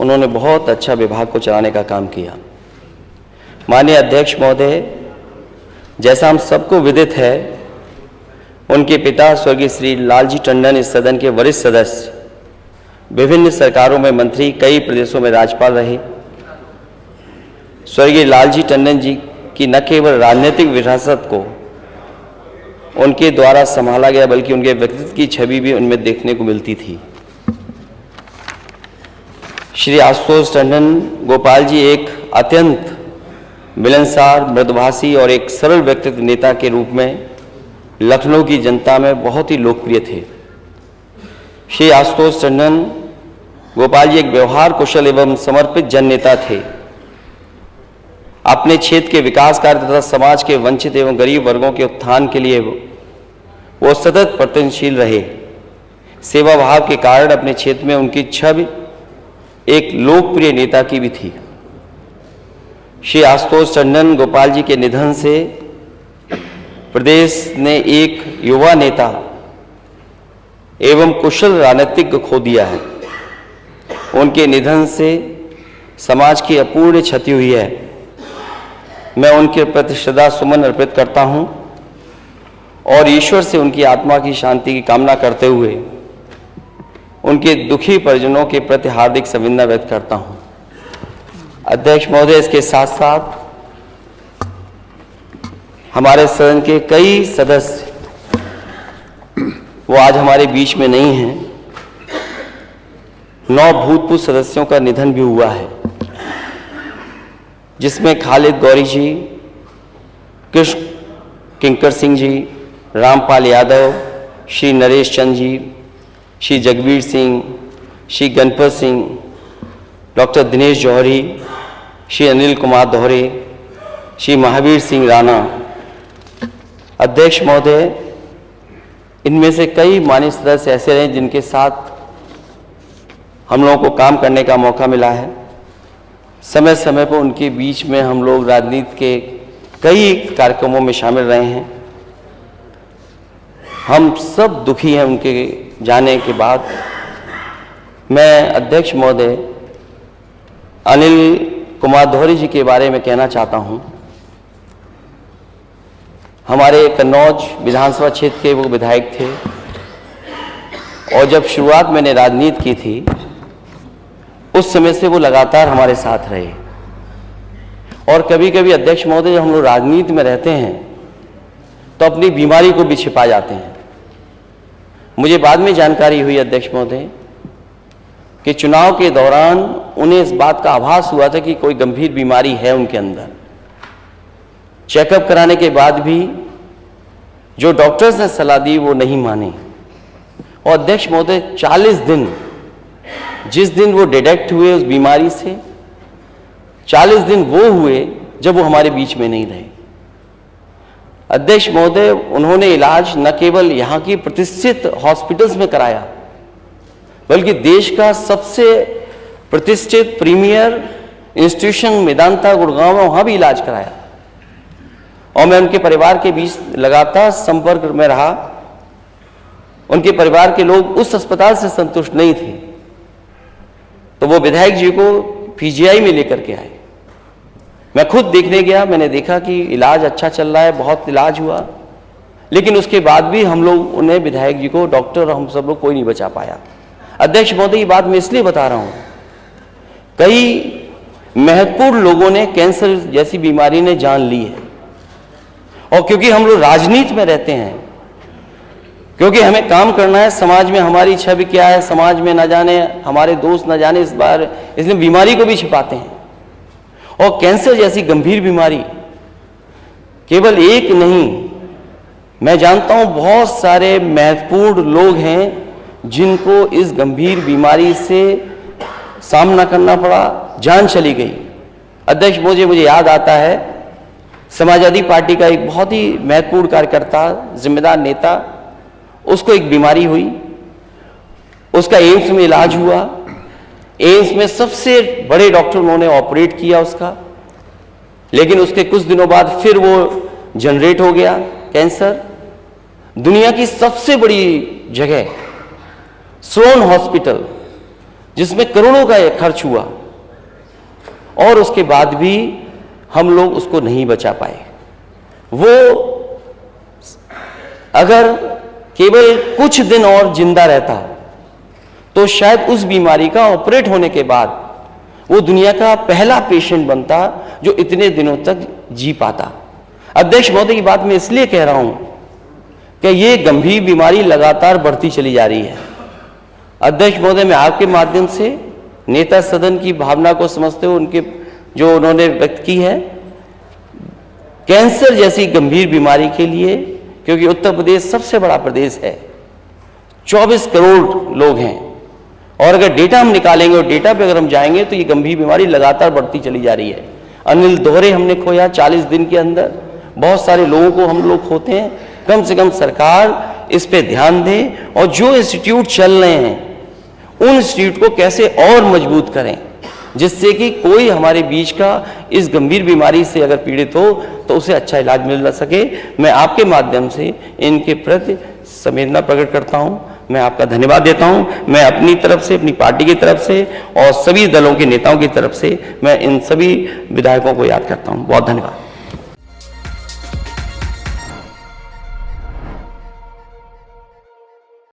उन्होंने बहुत अच्छा विभाग को चलाने का काम किया। माननीय अध्यक्ष महोदय, जैसा हम सबको विदित है, उनके पिता स्वर्गीय श्री लालजी टंडन इस सदन के वरिष्ठ सदस्य, विभिन्न सरकारों में मंत्री, कई प्रदेशों में राज्यपाल रहे। स्वर्गीय लालजी टंडन जी की न केवल राजनीतिक विरासत को उनके द्वारा संभाला गया, बल्कि उनके व्यक्तित्व की छवि भी उनमें देखने को मिलती थी। श्री आशुतोष टंडन गोपाल जी एक अत्यंत मिलनसार, मृदुभाषी और एक सरल व्यक्तित्व नेता के रूप में लखनऊ की जनता में बहुत ही लोकप्रिय थे। श्री आशुतोष टंडन गोपाल जी एक व्यवहार कुशल एवं समर्पित जन नेता थे। अपने क्षेत्र के विकास कार्य तथा समाज के वंचित एवं गरीब वर्गों के उत्थान के लिए वो सतत प्रयत्नशील रहे। सेवा भाव के कारण अपने क्षेत्र में उनकी छवि एक लोकप्रिय नेता की भी थी। श्री आशुतोष टंडन गोपाल जी के निधन से प्रदेश ने एक युवा नेता एवं कुशल राजनीतिज्ञ खो दिया है। उनके निधन से समाज की अपूर्ण क्षति हुई है। मैं उनके प्रति श्रद्धा सुमन अर्पित करता हूं और ईश्वर से उनकी आत्मा की शांति की कामना करते हुए उनके दुखी परिजनों के प्रति हार्दिक संवेदना व्यक्त करता हूं। अध्यक्ष महोदय, इसके साथ साथ हमारे सदन के कई सदस्य वो आज हमारे बीच में नहीं हैं। 9 भूतपूर्व सदस्यों का निधन भी हुआ है, जिसमें खालिद गौरी जी, कृष्ण किंकर सिंह जी, रामपाल यादव, श्री नरेश चंद जी, श्री जगबीर सिंह, श्री गणपत सिंह, डॉक्टर दिनेश जौहरी, श्री अनिल कुमार दोहरे, श्री महावीर सिंह राणा। अध्यक्ष महोदय, इनमें से कई माननीय सदस्य ऐसे रहे जिनके साथ हम लोगों को काम करने का मौका मिला है। समय समय पर उनके बीच में हम लोग राजनीति के कई कार्यक्रमों में शामिल रहे हैं। हम सब दुखी हैं उनके जाने के बाद। मैं अध्यक्ष महोदय अनिल कुमार दोहरी जी के बारे में कहना चाहता हूं। हमारे कन्नौज विधानसभा क्षेत्र के वो विधायक थे और जब शुरुआत मैंने राजनीति की थी उस समय से वो लगातार हमारे साथ रहे। और कभी कभी अध्यक्ष महोदय, जब हम लोग राजनीति में रहते हैं तो अपनी बीमारी को भी छिपा जाते हैं। मुझे बाद में जानकारी हुई अध्यक्ष महोदय कि चुनाव के दौरान उन्हें इस बात का आभास हुआ था कि कोई गंभीर बीमारी है उनके अंदर। चेकअप कराने के बाद भी जो डॉक्टर्स ने सलाह दी वो नहीं माने। और अध्यक्ष महोदय, 40 दिन जिस दिन वो डिटेक्ट हुए उस बीमारी से, 40 दिन वो हुए जब वो हमारे बीच में नहीं रहे। अध्यक्ष महोदय, उन्होंने इलाज न केवल यहाँ की प्रतिष्ठित हॉस्पिटल्स में कराया, बल्कि देश का सबसे प्रतिष्ठित प्रीमियर इंस्टीट्यूशन मेदांता गुड़गांव में वहाँ भी इलाज कराया। और मैं उनके परिवार के बीच लगातार संपर्क में रहा। उनके परिवार के लोग उस अस्पताल से संतुष्ट नहीं थे, तो वो विधायक जी को पीजीआई में लेकर के आए। मैं खुद देखने गया, मैंने देखा कि इलाज अच्छा चल रहा है, बहुत इलाज हुआ, लेकिन उसके बाद भी हम लोग उन्हें, विधायक जी को, डॉक्टर और हम सब लोग कोई नहीं बचा पाया। अध्यक्ष महोदय, ये बात मैं इसलिए बता रहा हूँ, कई महत्वपूर्ण लोगों ने कैंसर जैसी बीमारी ने जान ली है। और क्योंकि हम लोग राजनीति में रहते हैं, क्योंकि हमें काम करना है, समाज में हमारी छवि क्या है, समाज में न जाने, हमारे दोस्त न जाने इस बार, इसलिए बीमारी को भी छिपाते हैं। और कैंसर जैसी गंभीर बीमारी केवल एक नहीं, मैं जानता हूं बहुत सारे महत्वपूर्ण लोग हैं जिनको इस गंभीर बीमारी से सामना करना पड़ा, जान चली गई। अध्यक्ष महोदय, मुझे याद आता है समाजवादी पार्टी का एक बहुत ही महत्वपूर्ण कार्यकर्ता, जिम्मेदार नेता, उसको एक बीमारी हुई, उसका एम्स में इलाज हुआ। एम्स में सबसे बड़े डॉक्टर ने ऑपरेट किया उसका, लेकिन उसके कुछ दिनों बाद फिर वो जनरेट हो गया कैंसर। दुनिया की सबसे बड़ी जगह स्लोन हॉस्पिटल, जिसमें करोड़ों का खर्च हुआ और उसके बाद भी हम लोग उसको नहीं बचा पाए। वो अगर केवल कुछ दिन और जिंदा रहता तो शायद उस बीमारी का ऑपरेट होने के बाद वो दुनिया का पहला पेशेंट बनता जो इतने दिनों तक जी पाता। अध्यक्ष महोदय की बात मैं इसलिए कह रहा हूं कि ये गंभीर बीमारी लगातार बढ़ती चली जा रही है। अध्यक्ष महोदय, मैं आपके माध्यम से नेता सदन की भावना को समझते हुए उनके जो उन्होंने व्यक्त की है, कैंसर जैसी गंभीर बीमारी के लिए, क्योंकि उत्तर प्रदेश सबसे बड़ा प्रदेश है, 24 करोड़ लोग हैं और अगर डेटा हम निकालेंगे और डेटा पे अगर हम जाएंगे तो ये गंभीर बीमारी लगातार बढ़ती चली जा रही है। अनिल दोहरे हमने खोया 40 दिन के अंदर, बहुत सारे लोगों को हम लोग खोते हैं। कम से कम सरकार इस पे ध्यान दे और जो इंस्टीट्यूट चल रहे हैं उन इंस्टीट्यूट को कैसे और मजबूत करें, जिससे कि कोई हमारे बीच का इस गंभीर बीमारी से अगर पीड़ित हो तो उसे अच्छा इलाज मिल सके। मैं आपके माध्यम से इनके प्रति संवेदना प्रकट करता हूं, मैं आपका धन्यवाद देता हूं। मैं अपनी तरफ से, अपनी पार्टी की तरफ से और सभी दलों के नेताओं की तरफ से मैं इन सभी विधायकों को याद करता हूं। बहुत धन्यवाद।